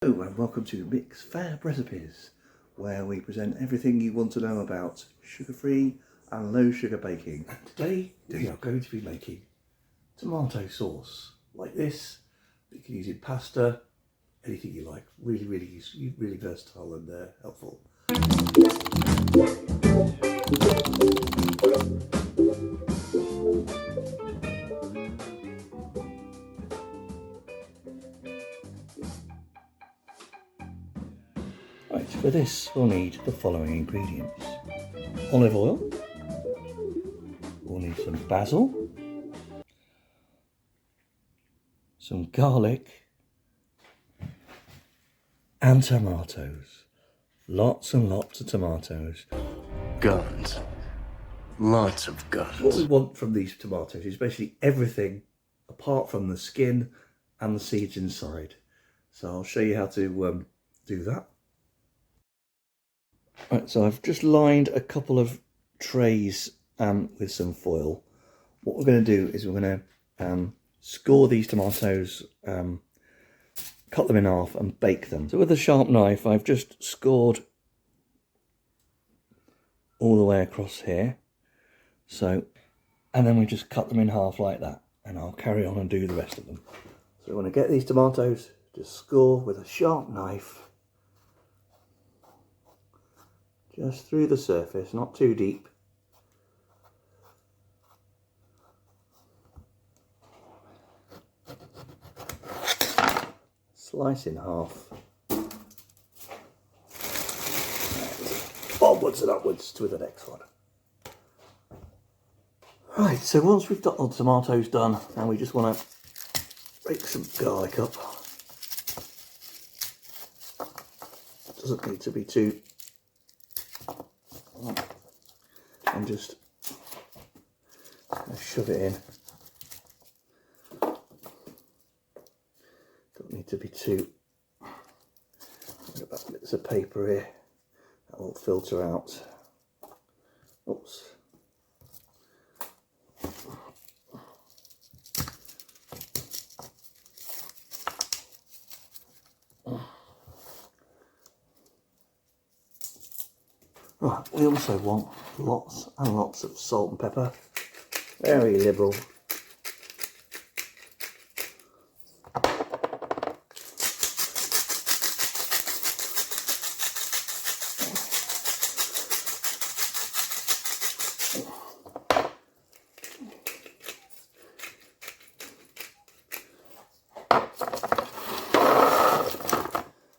Hello and welcome to Mix Fab Recipes, where we present everything you want to know about sugar-free and low-sugar baking. And today we are going to be making tomato sauce like this. You can use in pasta, anything you like. Really versatile and helpful. Right, for this we'll need the following ingredients. Olive oil, we'll need some basil, some garlic and tomatoes. Lots and lots of tomatoes. Guns. Lots of guns. What we want from these tomatoes is basically everything apart from the skin and the seeds inside. So I'll show you how to do that. Right, so I've just lined a couple of trays with some foil. What we're going to do is we're going to score these tomatoes, cut them in half and bake them. So with a sharp knife I've just scored all the way across here. So, and then we just cut them in half like that, and I'll carry on and do the rest of them. So we want to get these tomatoes, just score with a sharp knife just through the surface, not too deep. Slice in half. And onwards and upwards to the next one. Right, so once we've got all the tomatoes done, now we just want to break some garlic up. Doesn't need to be too, and just shove it in. Don't need to be too. Got that bits of paper here that will filter out. Oops. Right, we also want lots and lots of salt and pepper, very liberal.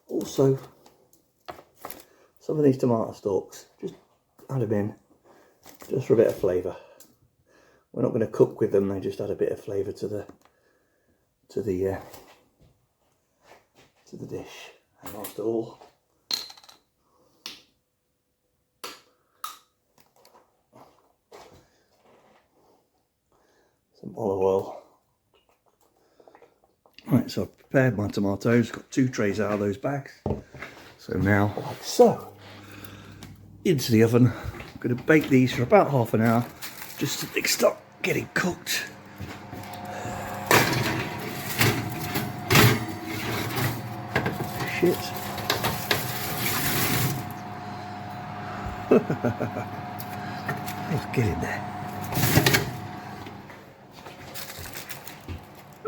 Also, some of these tomato stalks, just add them in, just for a bit of flavour. We're not going to cook with them; they just add a bit of flavour to the dish. And last of all, some olive oil. Right, so I've prepared my tomatoes. Got 2 trays out of those bags. So now, like so, into the oven. I'm going to bake these for about half an hour, just so they start getting cooked. Shit. Let's get in there.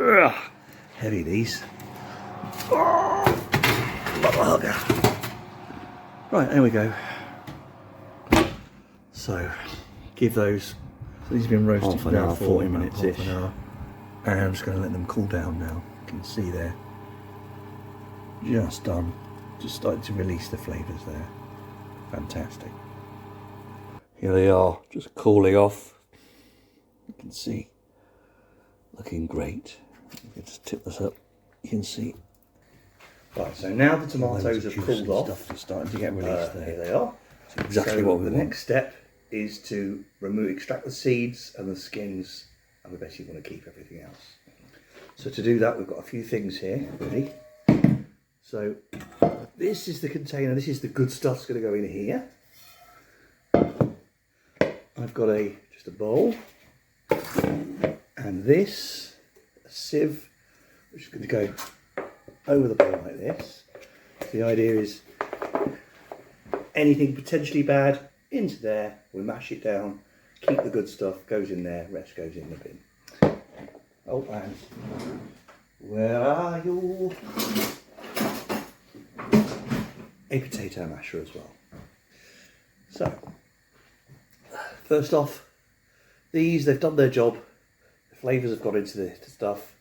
Ugh, heavy these. Oh, bugger. Right, there we go. So, give those. So these have been roasted for now 40 minutes-ish. And I'm just going to let them cool down now. You can see they're just done. Just starting to release the flavours there. Fantastic. Here they are, just cooling off. You can see, looking great. You can just tip this up. You can see. Right, so now the tomatoes have cooled off. Stuff is starting to get released there. Here they are. That's exactly what we want. The next step is to extract the seeds and the skins, and we basically want to keep everything else. So to do that, we've got a few things here ready. So this is the container. This is the good stuff that's going to go in here. I've got just a bowl, and this a sieve, which is going to go over the bowl like this. The idea is anything potentially bad into there, we mash it down, keep the good stuff, goes in there, rest goes in the bin. Oh, and where are you? A potato masher as well. So, first off, they've done their job. The flavours have got into the stuff.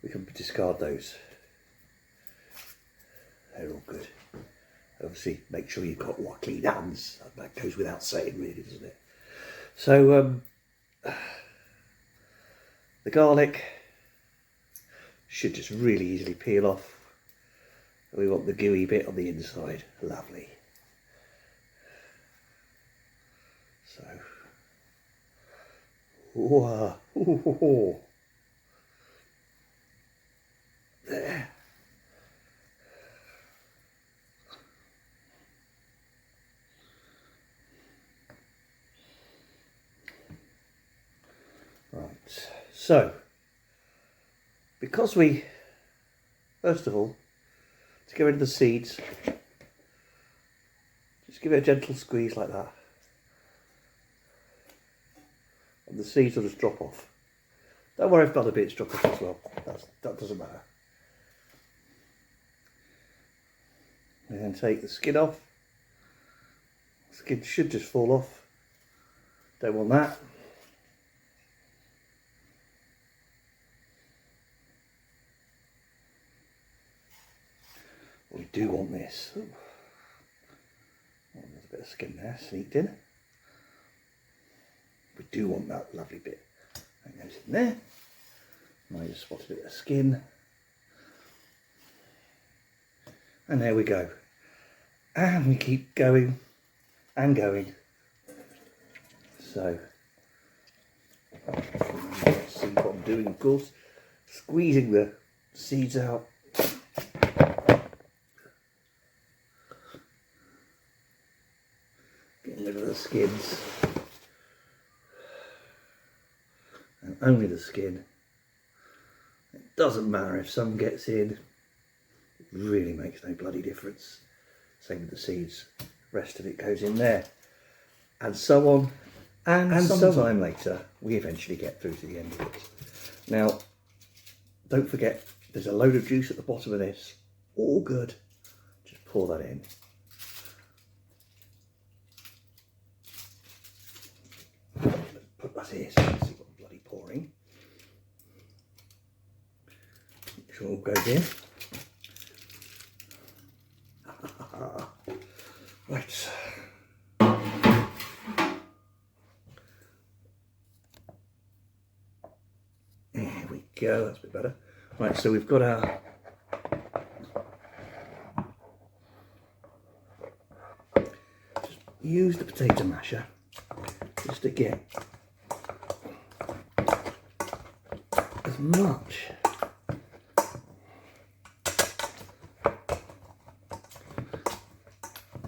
We can discard those. They're all good. Obviously, make sure you've got clean hands. That goes without saying, really, doesn't it? So, the garlic should just really easily peel off. We want the gooey bit on the inside. Lovely. So, whoa, there. Right, so, because we, first of all, to get rid of the seeds, just give it a gentle squeeze like that. And the seeds will just drop off. Don't worry if other bits drop off as well, that doesn't matter. And then take the skin off. The skin should just fall off. Don't want that. We do want this. Ooh. Oh, there's a bit of skin there sneaked in. We do want that lovely bit. That goes in there. And I just spotted a bit of skin. And there we go. And we keep going and going. So, see what I'm doing, of course. Squeezing the seeds out. Getting rid of the skins. And only the skin. It doesn't matter if some gets in. It really makes no bloody difference. Same with the seeds. The rest of it goes in there. And so on. And sometime later, we eventually get through to the end of it. Now, don't forget, there's a load of juice at the bottom of this. All good. Just pour that in. Put that here so you can see what I'm bloody pouring. Make sure it all goes in. Right. There we go, that's a bit better. Right, so we've got our just use the potato masher just to get as much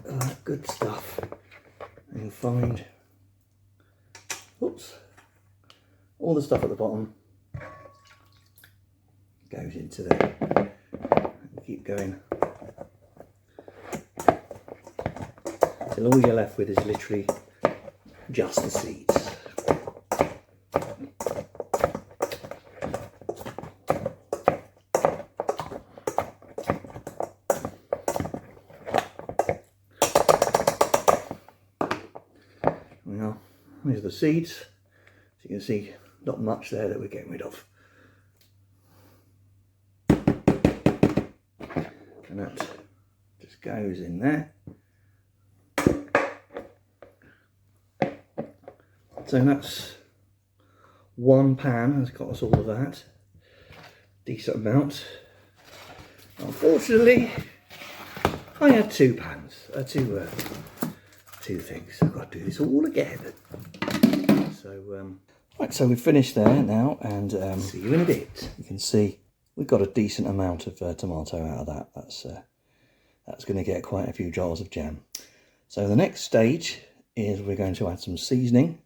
of that good stuff, and you'll find, oops, all the stuff at the bottom goes into there. Keep going till all you're left with is literally just the seeds. Now, these are the seeds. So you can see not much there that we're getting rid of. And that just goes in there. So that's one pan has got us all of that. Decent amount. Unfortunately, I had two pans, two things. I've got to do this all again. So, right, so we've finished there now, and see you in a bit. You can see we've got a decent amount of tomato out of that. That's going to get quite a few jars of jam. So the next stage is we're going to add some seasoning.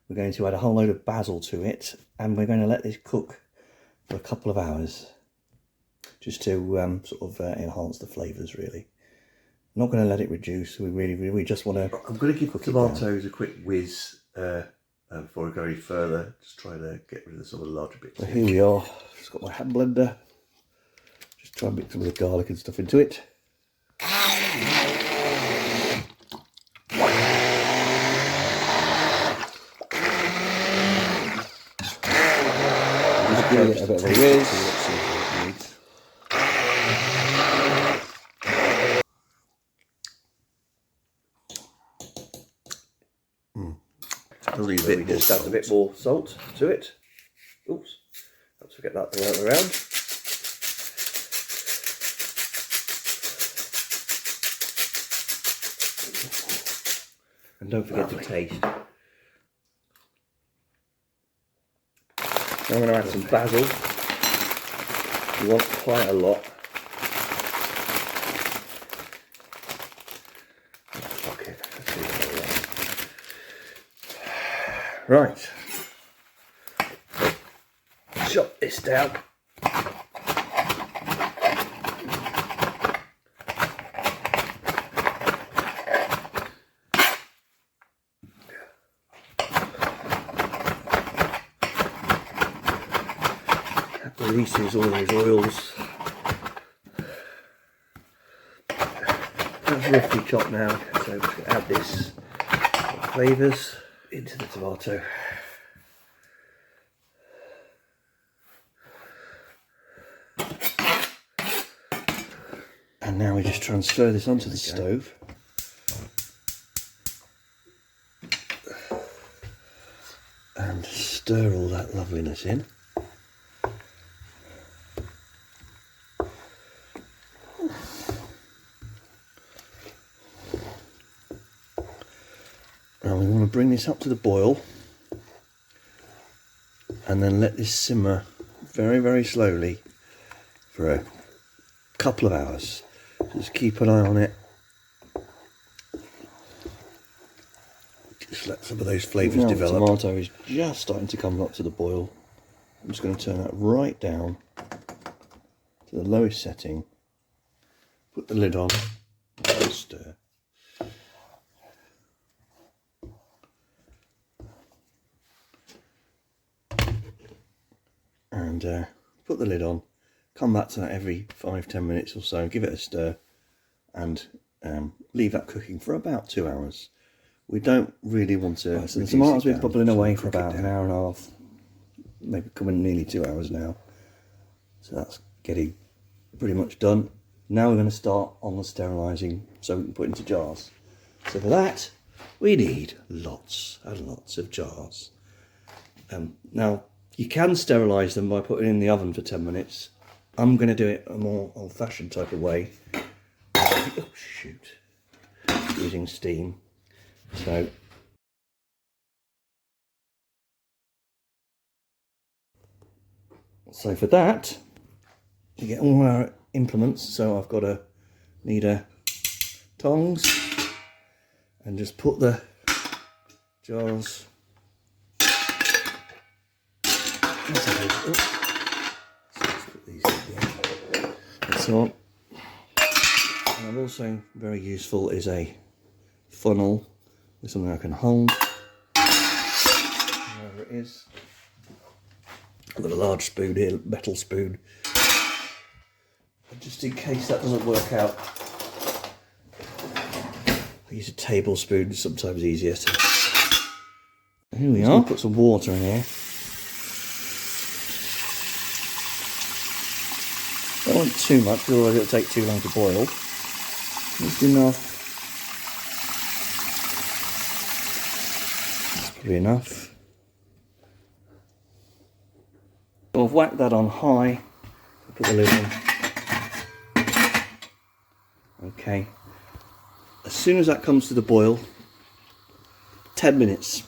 We're going to add a whole load of basil to it, and we're going to let this cook for a couple of hours. just to sort of enhance the flavours really. I'm not going to let it reduce. We just want to. I'm going to give the tomatoes a quick whiz before I go any further. Just try to get rid of some of the larger bits. So here we are. Just got my hand blender. Just try and mix some of the garlic and stuff into it. Just give it a bit of a whiz. We Just add a bit more salt to it. Oops, let's forget that the other way around. And don't forget to taste. I'm going to add some basil. You want quite a lot. Fuck it. Let's see what I want. Right. Chop this down. That releases all those oils. That's roughly chopped now, so I'm just going to add this flavours into the tomato. And now we just transfer this onto the stove. And stir all that loveliness in. And we want to bring this up to the boil and then let this simmer very, very slowly for a couple of hours. Just keep an eye on it. Just let some of those flavours develop. The tomato is just starting to come up to the boil. I'm just going to turn that right down to the lowest setting. Put the lid on and stir. And put the lid on. Come back to that every 5-10 minutes or so, give it a stir, and leave that cooking for about 2 hours. We don't really want to. So the tomatoes have been bubbling away for about an hour and a half, maybe coming nearly 2 hours now. So that's getting pretty much done. Now we're going to start on the sterilising so we can put into jars. So for that, we need lots and lots of jars. Now, you can sterilise them by putting in the oven for 10 minutes. I'm going to do it a more old-fashioned type of way. Oh, shoot. Using steam. So for that, we get all our implements. So I've got to need a tongs and just put the jars. And so on. And also very useful is a funnel with something I can hold, wherever it is. I've got a large spoon here, metal spoon, and just in case that doesn't work out, I use a tablespoon, sometimes easier to. Here we are. Put some water in here. Don't want too much, otherwise it'll take too long to boil. Just enough. That's probably enough. So I've whacked that on high. Put the lid on. Okay. As soon as that comes to the boil, 10 minutes.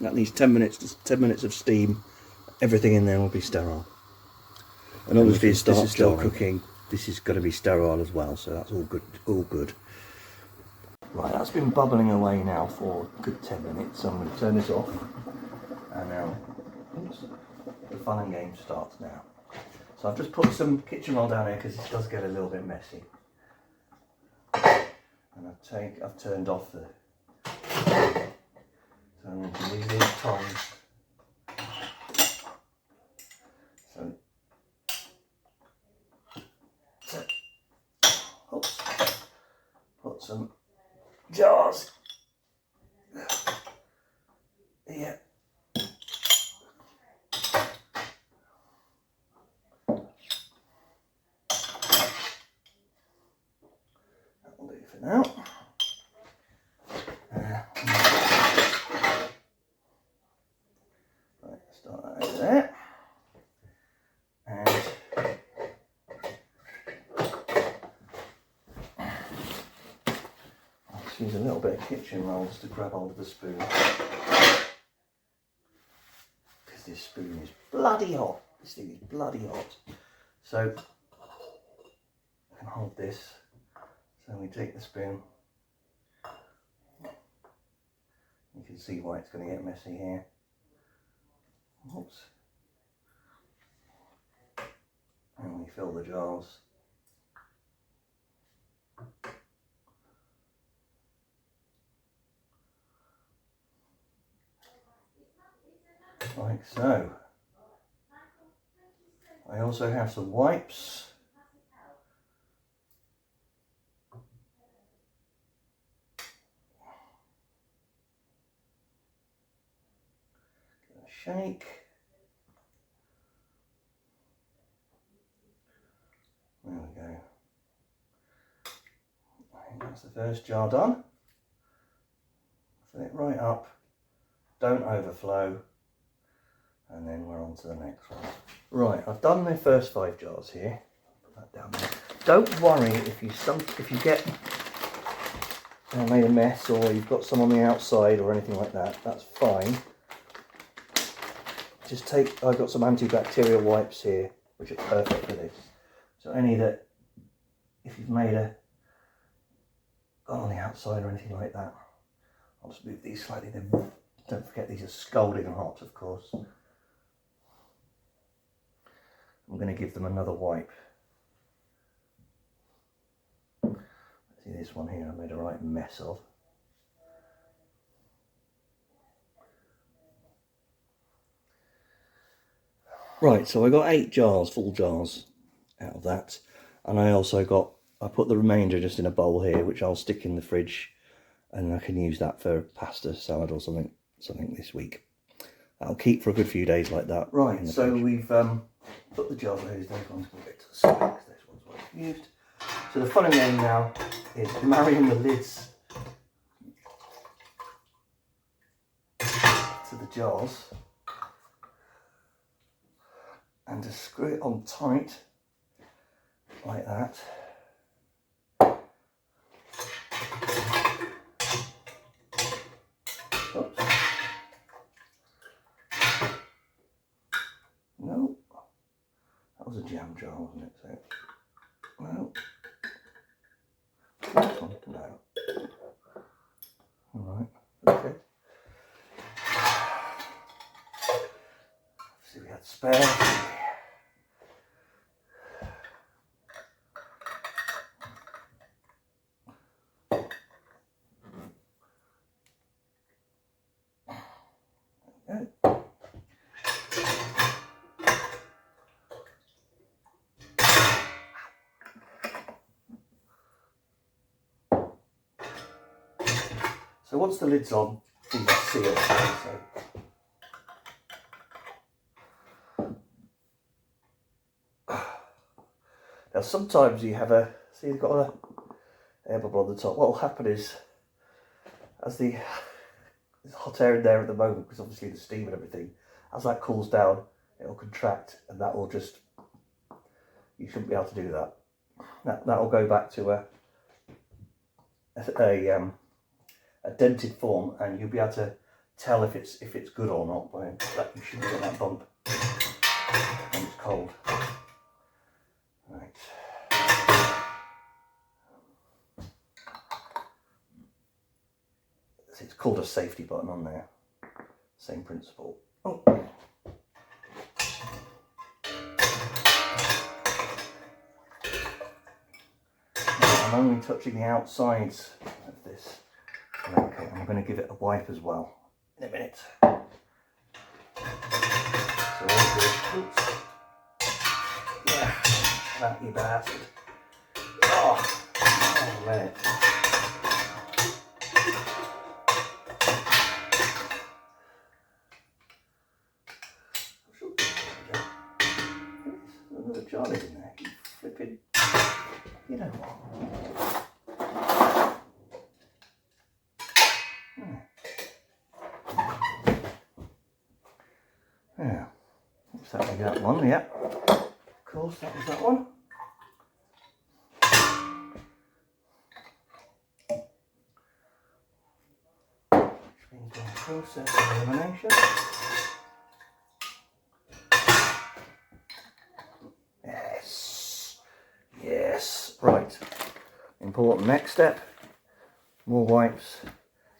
That needs 10 minutes. 10 minutes of steam. Everything in there will be sterile. And obviously, this is still cooking. This is going to be sterile as well, so that's all good. All good. Right, that's been bubbling away now for a good 10 minutes. So I'm going to turn this off, and now, oops, the fun and game starts now. So I've just put some kitchen roll down here because it does get a little bit messy. And I've turned off the. So I'm going to use these tongs. So, oops, put some jars here. That'll do for now. Right, start that over there. And I'll just use a little bit of kitchen rolls to grab hold of the spoon. Because this spoon is bloody hot. This thing is bloody hot. So I can hold this. So we take the spoon. You can see why it's going to get messy here. Oops. And we fill the jars. Like so. I also have some wipes. Shake. There we go. I think that's the first jar done. Fill it right up. Don't overflow. And then we're on to the next one. Right, I've done the first 5 jars here. Put that down there. Don't worry if you get made a mess or you've got some on the outside or anything like that. That's fine. Just I've got some antibacterial wipes here, which are perfect for this. So any that, if you've made on the outside or anything like that, I'll just move these slightly. Then don't forget these are scalding hot, of course. I'm going to give them another wipe. See this one here, I made a right mess of. Right, so I got 8 jars, full jars out of that. And I put the remainder just in a bowl here, which I'll stick in the fridge. And I can use that for pasta, salad or something this week. That'll keep for a good few days like that. Right, so we've put the jars of those. Those ones can get to the side because this one's what I've used. So the fun and game now is marrying the lids to the jars. And just screw it on tight, like that. Oops. No, that was a jam jar, wasn't it? So, no. This one, no. All right, okay. See, we had spare. So once the lid's on, these are sealed. Now sometimes you have you've got an air bubble on the top. What will happen is, as there's hot air in there at the moment, because obviously the steam and everything, as that cools down, it'll contract, and that will just, you shouldn't be able to do that. That will go back to a dented form, and you'll be able to tell if it's good or not by that. You shouldn't get that bump when it's cold. Right. It's called a safety button on there. Same principle. Oh. I'm only touching the outsides of this. Okay, I'm going to give it a wipe as well in a minute. So oops. Yeah, that you bastard. Oh, a minute. Another Charlie's in there. You flipping. You know what? Yeah. Looks like that one, yeah. Of course, that was that one. Which means we'll process elimination. Yes. Yes. Right. Important next step. More wipes.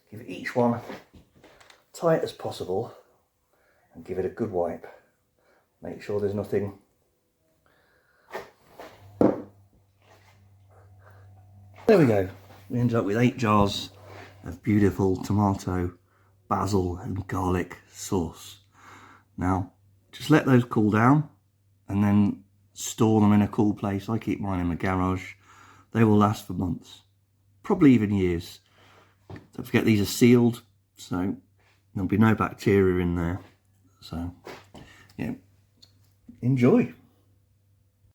Give each one tight as possible and give it a good wipe. Make sure there's nothing there we go. We ended up with 8 jars of beautiful tomato, basil and garlic sauce. Now just let those cool down and then store them in a cool place. I keep mine in my garage. They will last for months, probably even years. Don't forget these are sealed, so there'll be no bacteria in there. So yeah, enjoy.